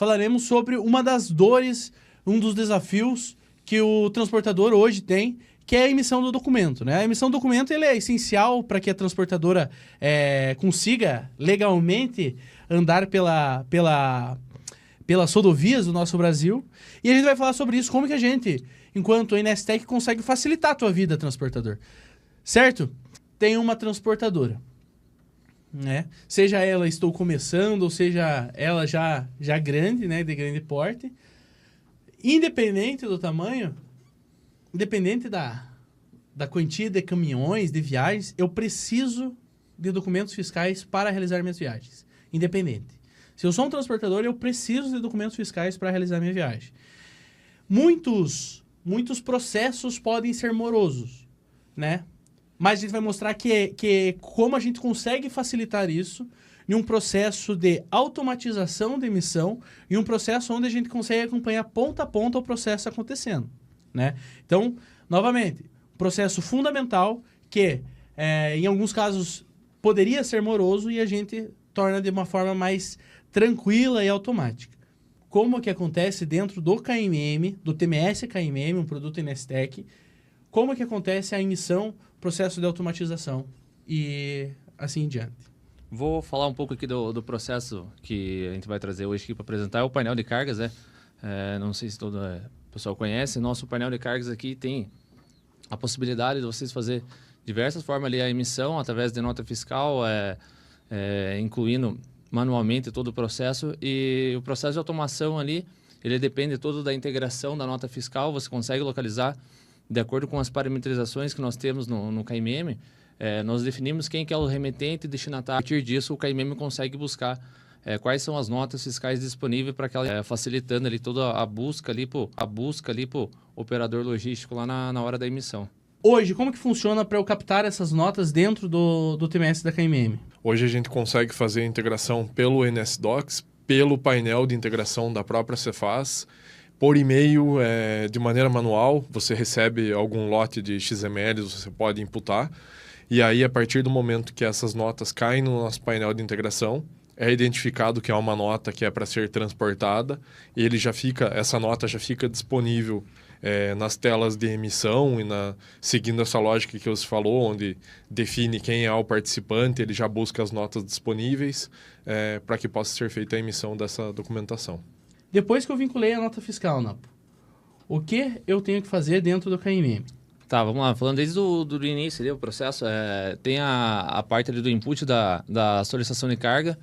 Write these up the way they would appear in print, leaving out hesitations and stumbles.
falaremos sobre uma das dores, um dos desafios que o transportador hoje tem, que é a emissão do documento, né? A emissão do documento ele é essencial para que a transportadora consiga legalmente andar pelas rodovias do nosso Brasil. E a gente vai falar sobre isso, como que a gente, enquanto NSTEC, consegue facilitar a tua vida, transportador. Certo? Tem uma transportadora, né? Seja ela estou começando, ou seja ela já grande, né? De grande porte. Independente do tamanho, independente da quantia de caminhões, de viagens, eu preciso de documentos fiscais para realizar minhas viagens. Independente. Se eu sou um transportador, eu preciso de documentos fiscais para realizar minha viagem. Muitos processos podem ser morosos, né? Mas a gente vai mostrar que como a gente consegue facilitar isso em um processo de automatização de emissão e um processo onde a gente consegue acompanhar ponta a ponta o processo acontecendo, né? Então, novamente, processo fundamental que, em alguns casos, poderia ser moroso e a gente torna de uma forma mais tranquila e automática. Como que acontece dentro do KMM, do TMS KMM, um produto NSTEC, como que acontece a emissão, processo de automatização e assim em diante. Vou falar um pouco aqui do processo que a gente vai trazer hoje aqui para apresentar, é o painel de cargas, né? Não sei se todo o pessoal conhece, nosso painel de cargas aqui tem a possibilidade de vocês fazer diversas formas ali a emissão através de nota fiscal, incluindo manualmente todo o processo, e o processo de automação ali, ele depende todo da integração da nota fiscal, você consegue localizar de acordo com as parametrizações que nós temos no KMM, nós definimos quem que é o remetente e destinatário. A partir disso, o KMM consegue buscar quais são as notas fiscais disponíveis para aquela, facilitando ali toda a busca ali pro operador logístico lá na hora da emissão. Hoje, como que funciona para eu captar essas notas dentro do TMS da KMM? Hoje a gente consegue fazer a integração pelo NSDocs, pelo painel de integração da própria Cefaz, por e-mail, de maneira manual, você recebe algum lote de XML, você pode imputar. E aí, a partir do momento que essas notas caem no nosso painel de integração, é identificado que é uma nota que é para ser transportada, e essa nota já fica disponível nas telas de emissão e seguindo essa lógica que você falou, onde define quem é o participante, ele já busca as notas disponíveis para que possa ser feita a emissão dessa documentação. Depois que eu vinculei a nota fiscal, Napo, o que eu tenho que fazer dentro do KMM? Tá, vamos lá. Falando desde do início ali, o processo, tem a parte ali do input da solicitação de carga.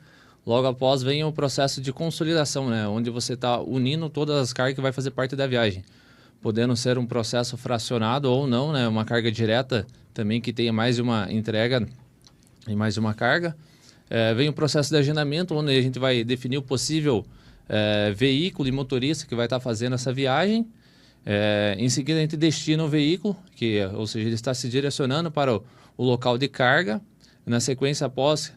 Logo após vem o processo de consolidação, né? Onde você está unindo todas as cargas que vai fazer parte da viagem. Podendo ser um processo fracionado ou não, né? Uma carga direta também que tenha mais de uma entrega e mais de uma carga. Vem o processo de agendamento, onde a gente vai definir o possível veículo e motorista que vai estar fazendo essa viagem. Em seguida, a gente destina o veículo, ou seja, ele está se direcionando para o local de carga. Na sequência, após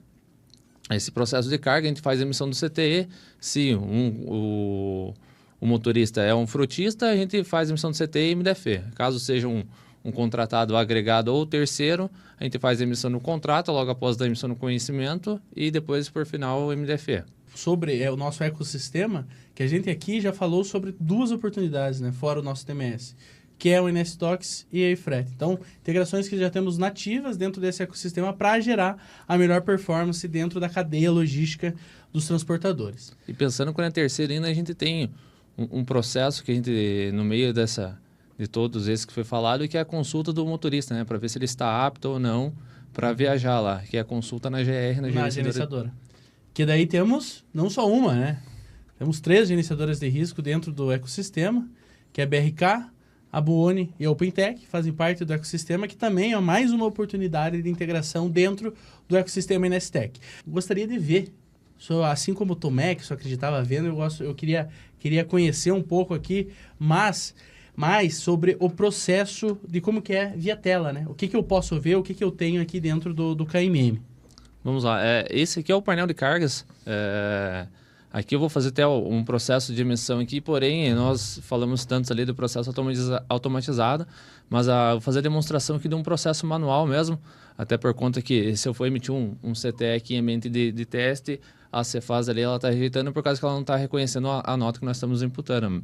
esse processo de carga, a gente faz a emissão do CTE. Se o motorista é um frutista, a gente faz a emissão do CTE e MDF. Caso seja um contratado agregado ou terceiro, a gente faz a emissão no contrato, logo após a emissão no conhecimento e depois, por final, o MDF. Sobre o nosso ecossistema, que a gente aqui já falou sobre duas oportunidades, né, fora o nosso TMS, que é o NSDocs e a eFrete. Então, integrações que já temos nativas dentro desse ecossistema para gerar a melhor performance dentro da cadeia logística dos transportadores. E pensando com a terceira ainda, a gente tem um processo que a gente, no meio de todos esses que foi falado, que é a consulta do motorista, né, para ver se ele está apto ou não para viajar lá, que é a consulta na GR, na gerenciadora. Que daí temos não só uma, né? Temos 3 gerenciadoras de risco dentro do ecossistema, que é a BRK, a Buoni e a OpenTech, que fazem parte do ecossistema, que também é mais uma oportunidade de integração dentro do ecossistema NSTEC. Gostaria de ver, assim como o Tomé, que só acreditava vendo, eu queria conhecer um pouco aqui, mais sobre o processo de como que é via tela, né? O que eu posso ver, o que eu tenho aqui dentro do KMM. Vamos lá, esse aqui é o painel de cargas. Aqui eu vou fazer até um processo de emissão aqui, porém nós falamos tanto ali do processo automatizado, mas vou fazer a demonstração aqui de um processo manual mesmo, até por conta que se eu for emitir um CTE aqui em ambiente de teste, a Cefaz ali, ela está rejeitando por causa que ela não está reconhecendo a nota que nós estamos imputando.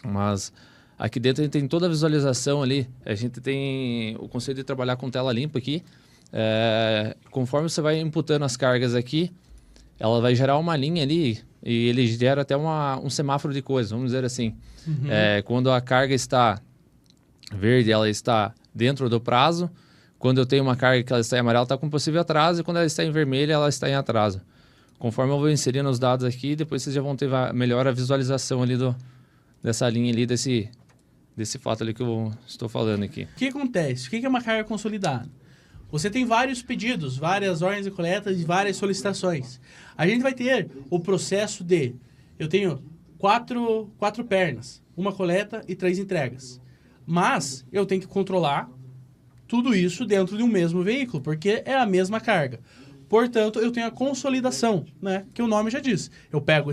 Mas aqui dentro a gente tem toda a visualização ali. A gente tem o conceito de trabalhar com tela limpa aqui. Conforme você vai imputando as cargas aqui, ela vai gerar uma linha ali e ele gera até um semáforo de coisas, vamos dizer assim. Quando a carga está verde, ela está dentro do prazo. Quando eu tenho uma carga que ela está em amarelo, está com possível atraso. E quando ela está em vermelho, ela está em atraso. Conforme eu vou inserindo os dados aqui, depois vocês já vão ter melhor a visualização ali dessa linha ali, desse fato ali que eu estou falando aqui. O que acontece? O que é uma carga consolidada? Você tem vários pedidos, várias ordens de coleta e várias solicitações. A gente vai ter o processo de... Eu tenho quatro pernas, uma coleta e 3 entregas. Mas eu tenho que controlar tudo isso dentro de um mesmo veículo, porque é a mesma carga. Portanto, eu tenho a consolidação, né? Que o nome já diz. Eu pego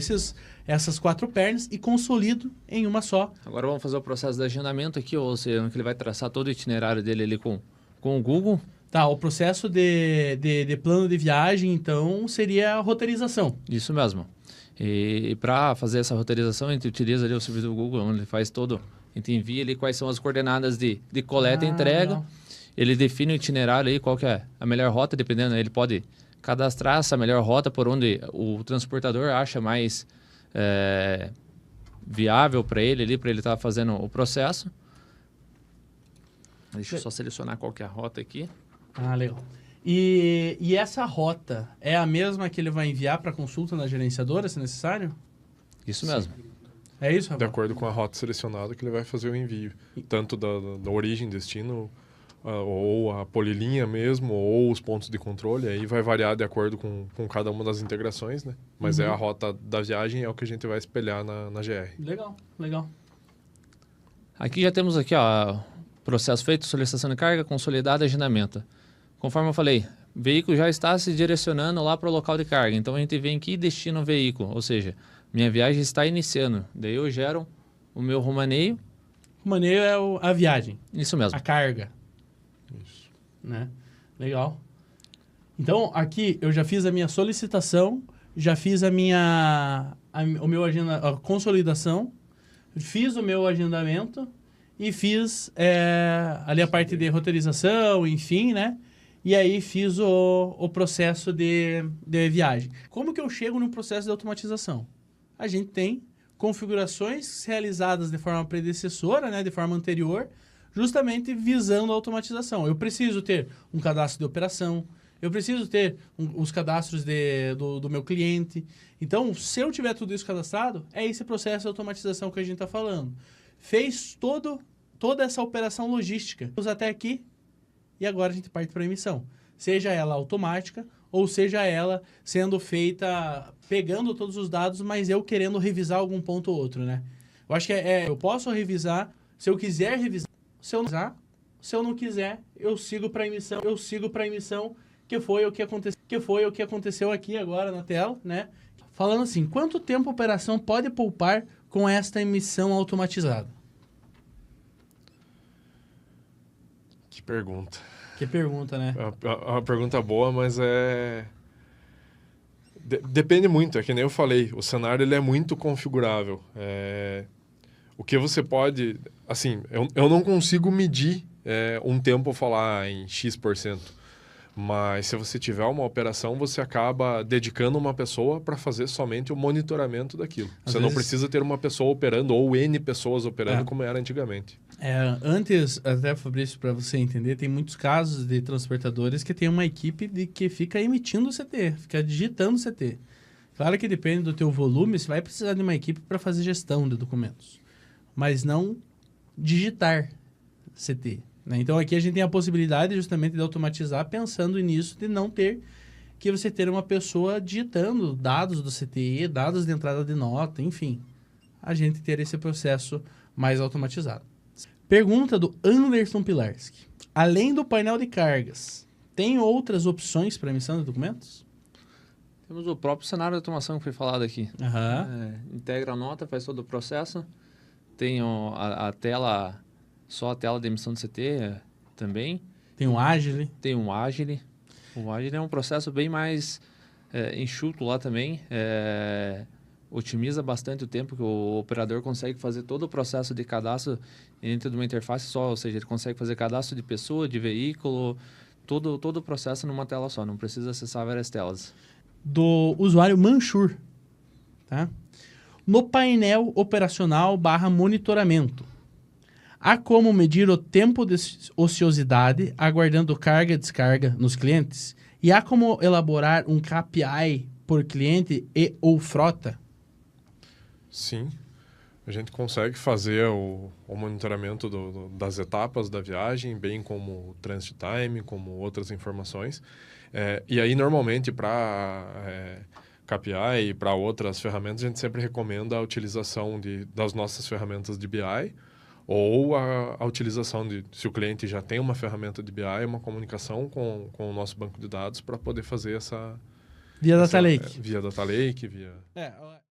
essas 4 pernas e consolido em uma só. Agora vamos fazer o processo de agendamento aqui, ou seja, que ele vai traçar todo o itinerário dele ali com o Google. Tá, o processo de plano de viagem, então, seria a roteirização. Isso mesmo. E para fazer essa roteirização, a gente utiliza ali o serviço do Google, onde ele faz todo... A gente envia ali quais são as coordenadas de coleta e entrega. Legal. Ele define o itinerário aí, qual que é a melhor rota, dependendo. Ele pode cadastrar essa melhor rota por onde o transportador acha mais viável para ele ali, para ele estar fazendo o processo. Deixa eu só selecionar qual que é a rota aqui. Ah, legal. E essa rota é a mesma que ele vai enviar para consulta na gerenciadora, se necessário? Isso mesmo. É isso, De Rafael? acordo com a rota selecionada que ele vai fazer o envio. Tanto da origem, destino, ou a polilinha mesmo, ou os pontos de controle. Aí vai variar de acordo com cada uma das integrações, né? Mas é a rota da viagem, é o que a gente vai espelhar na GR. Legal, legal. Aqui já temos aqui, ó, processo feito, solicitação de carga, consolidado, agendamento. Conforme eu falei, o veículo já está se direcionando lá para o local de carga. Então a gente vem aqui e destina o veículo, ou seja, minha viagem está iniciando. Daí eu gero o meu romaneio. O maneiro é a viagem, Isso mesmo. a carga. Isso. Né? Legal. Então, aqui eu já fiz a minha solicitação, já fiz a consolidação, fiz o meu agendamento e fiz ali a parte de roteirização, enfim, né? E aí fiz o processo de viagem. Como que eu chego no processo de automatização? A gente tem configurações realizadas de forma predecessora, né, de forma anterior, justamente visando a automatização. Eu preciso ter um cadastro de operação, eu preciso ter os cadastros do meu cliente. Então, se eu tiver tudo isso cadastrado, é esse processo de automatização que a gente está falando. Fez toda essa operação logística. Vamos até aqui e agora a gente parte para a emissão. Seja ela automática ou seja ela sendo feita, pegando todos os dados, mas eu querendo revisar algum ponto ou outro, né? Eu acho que eu posso revisar, se eu quiser revisar, se eu não quiser, eu sigo para a emissão, que foi o que aconteceu aqui agora na tela, né? Falando assim, quanto tempo a operação pode poupar com esta emissão automatizada? Que pergunta. Que pergunta, né? É uma pergunta boa, mas depende muito, é que nem eu falei, o cenário ele é muito configurável. O que você pode... Assim, eu não consigo medir um tempo falar em X%, mas se você tiver uma operação, você acaba dedicando uma pessoa para fazer somente o monitoramento daquilo. Você não precisa ter uma pessoa operando ou N pessoas operando como era antigamente. Antes, até, Fabrício, para você entender, tem muitos casos de transportadores que tem uma equipe que fica emitindo o CT, fica digitando o CT. Claro que depende do teu volume, você vai precisar de uma equipe para fazer gestão de documentos, mas não digitar CT. Né? Então, aqui a gente tem a possibilidade justamente de automatizar, pensando nisso, de não ter que você ter uma pessoa digitando dados do CTE, dados de entrada de nota, enfim. A gente ter esse processo mais automatizado. Pergunta do Anderson Pilarski. Além do painel de cargas, tem outras opções para emissão de documentos? Temos o próprio cenário de automação que foi falado aqui. Integra a nota, faz todo o processo. Tem a tela, só a tela de emissão de CT também. Tem o Agile. Tem um Agile. O Agile é um processo bem mais enxuto lá também. Otimiza bastante o tempo que o operador consegue fazer todo o processo de cadastro dentro de uma interface só, ou seja, ele consegue fazer cadastro de pessoa, de veículo, todo o processo numa tela só, não precisa acessar várias telas. Do usuário Manchur, tá? No painel operacional / monitoramento, há como medir o tempo de ociosidade aguardando carga e descarga nos clientes? E há como elaborar um KPI por cliente e ou frota? Sim, a gente consegue fazer o monitoramento das etapas da viagem, bem como o transit time, como outras informações. E aí, normalmente, para KPI e para outras ferramentas, a gente sempre recomenda a utilização das nossas ferramentas de BI ou a utilização se o cliente já tem uma ferramenta de BI, uma comunicação com o nosso banco de dados para poder fazer Via Data Lake. Via Data Lake,